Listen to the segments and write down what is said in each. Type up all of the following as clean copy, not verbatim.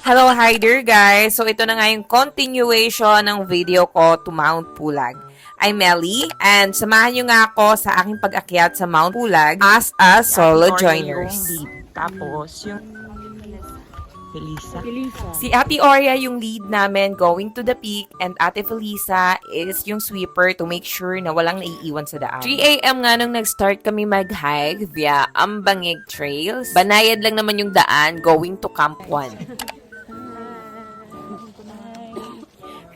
Hello, hi there guys! So ito na nga yung continuation ng video ko to Mount Pulag. I'm Melly and samahan nyo nga ako sa aking pag-akyat sa Mount Pulag as a solo joiners. Tapos yung Felisa. Si Ate Oria yung lead namin going to the peak and Ate Felisa is yung sweeper to make sure na walang naiiwan sa daan. 3 a.m. nga nung nag-start kami mag-hike via Ambangig Trails. Banayad lang naman yung daan going to Camp 1.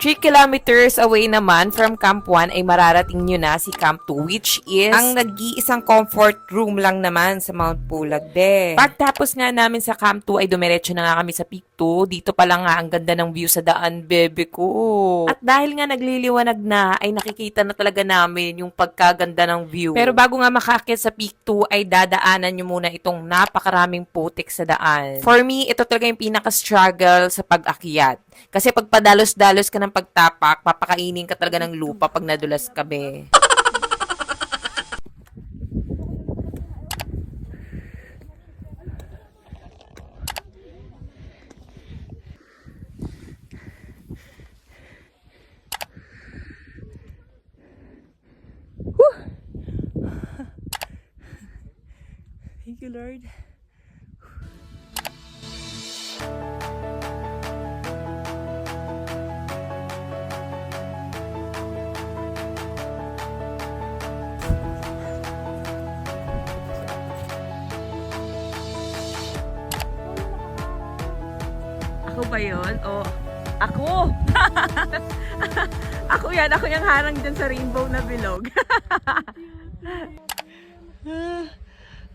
3 kilometers away naman from Camp 1 ay mararating nyo na si Camp 2 which is ang nag-iisang comfort room lang naman sa Mount Pulag de. Pagtapos nga namin sa Camp 2 ay dumiretso na nga kami sa Peak 2. Dito pa lang nga ang ganda ng view sa daan, bebe ko. At dahil nga nagliliwanag na ay nakikita na talaga namin yung pagkaganda ng view. Pero bago nga makakit sa Peak 2 ay dadaanan nyo muna itong napakaraming putik sa daan. For me, ito talaga yung pinaka-struggle sa pag-akyat. Kasi pag padalos-dalos ka ng pagtapak, papakainin ka talaga ng lupa pag nadulas ka, be. Thank you, Lord. Ako ba yun? O, ako! Ako yan. Ako yung harang dyan sa rainbow na bilog.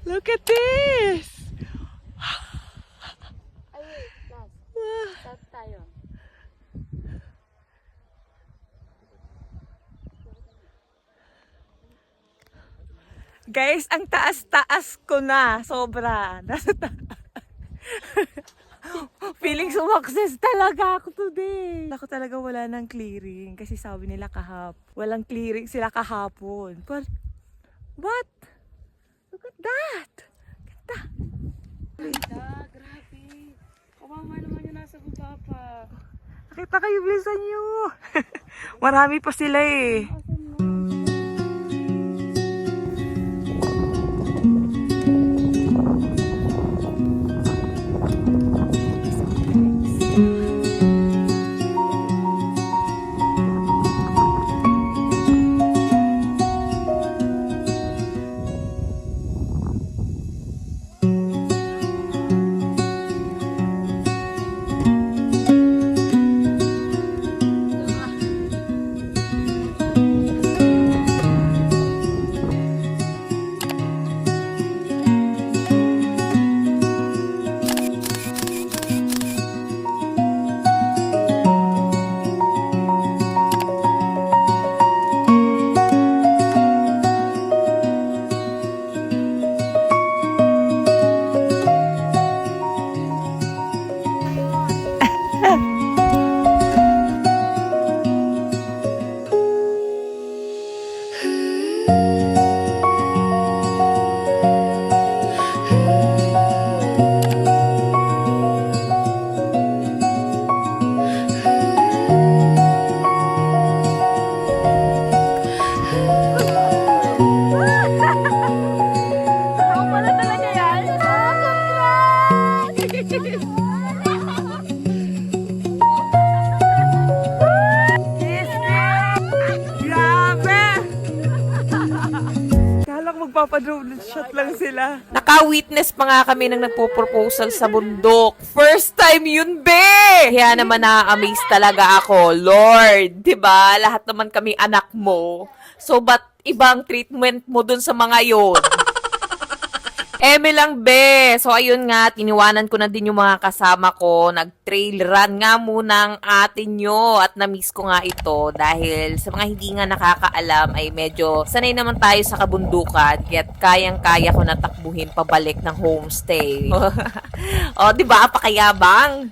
Look at this! Ay, last. Start tayo. Guys, ang taas-taas ko na. Sobra. Nasa Feeling sumakses talaga ako today. Ako talaga wala ng clearing. Kasi sabi nila walang clearing sila kahapon. But, what? Look at that! Ganda! Grabe. Kawawa naman yung nasa baba pa. Nakita kayo, bilisan nyo! Marami pa sila eh. Magpapadrone shot lang sila. Naka-witness pa nga kami ng nagpo-proposal sa bundok. First time yun, be! Kaya naman na-amaze talaga ako. Lord, 'di ba? Lahat naman kami anak mo. So, ba't ibang treatment mo dun sa mga yon? Eme lang, be. So, ayun nga, tiniwanan ko na din yung mga kasama ko. Nag-trail run nga muna ang atin nyo. At na-miss ko nga ito dahil sa mga hindi nga nakakaalam ay medyo sanay naman tayo sa kabundukan. Kaya't kayang-kaya ko natakbuhin pabalik ng homestay. O, di ba? Apakayabang.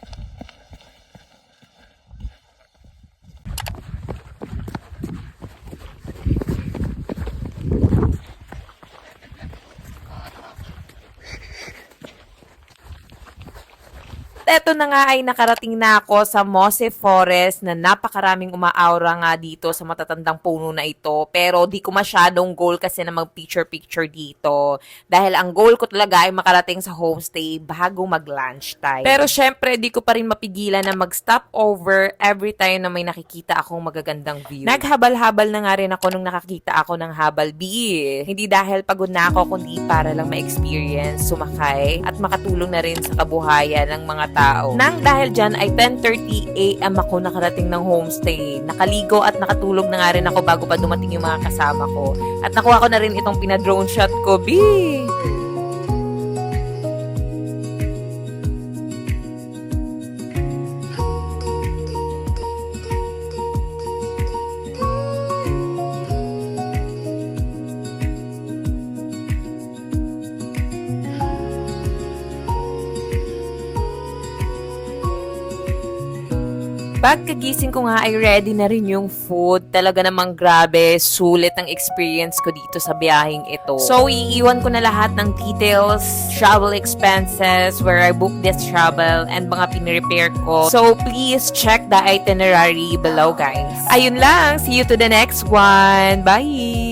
eto na nga ay nakarating na ako sa Mose Forest na napakaraming umaaura nga dito sa matatandang puno na ito. Pero di ko masyadong goal kasi na mag-picture-picture dito. Dahil ang goal ko talaga ay makarating sa homestay bago mag-lunch time. Pero syempre, di ko pa rin mapigilan na mag-stop over every time na may nakikita akong magagandang view. Naghabal-habal na nga rin ako nung nakakita ako ng habal bee. Hindi dahil pagod na ako, kundi para lang ma-experience, sumakay, at makatulong na rin sa kabuhayan ng mga tao. Nang dahil dyan ay 10:30 AM ako nakarating ng homestay. Nakaligo at nakatulog na nga rin ako bago pa dumating yung mga kasama ko. At nakuha ko na rin itong pinadrone shot ko, B! Pagkagising ko nga ay ready na rin yung food. Talaga namang grabe, sulit ang experience ko dito sa biyaheng ito. So, iiwan ko na lahat ng details, travel expenses, where I booked this travel, and mga pinrepair ko. So, please check the itinerary below, guys. Ayun lang. See you to the next one. Bye!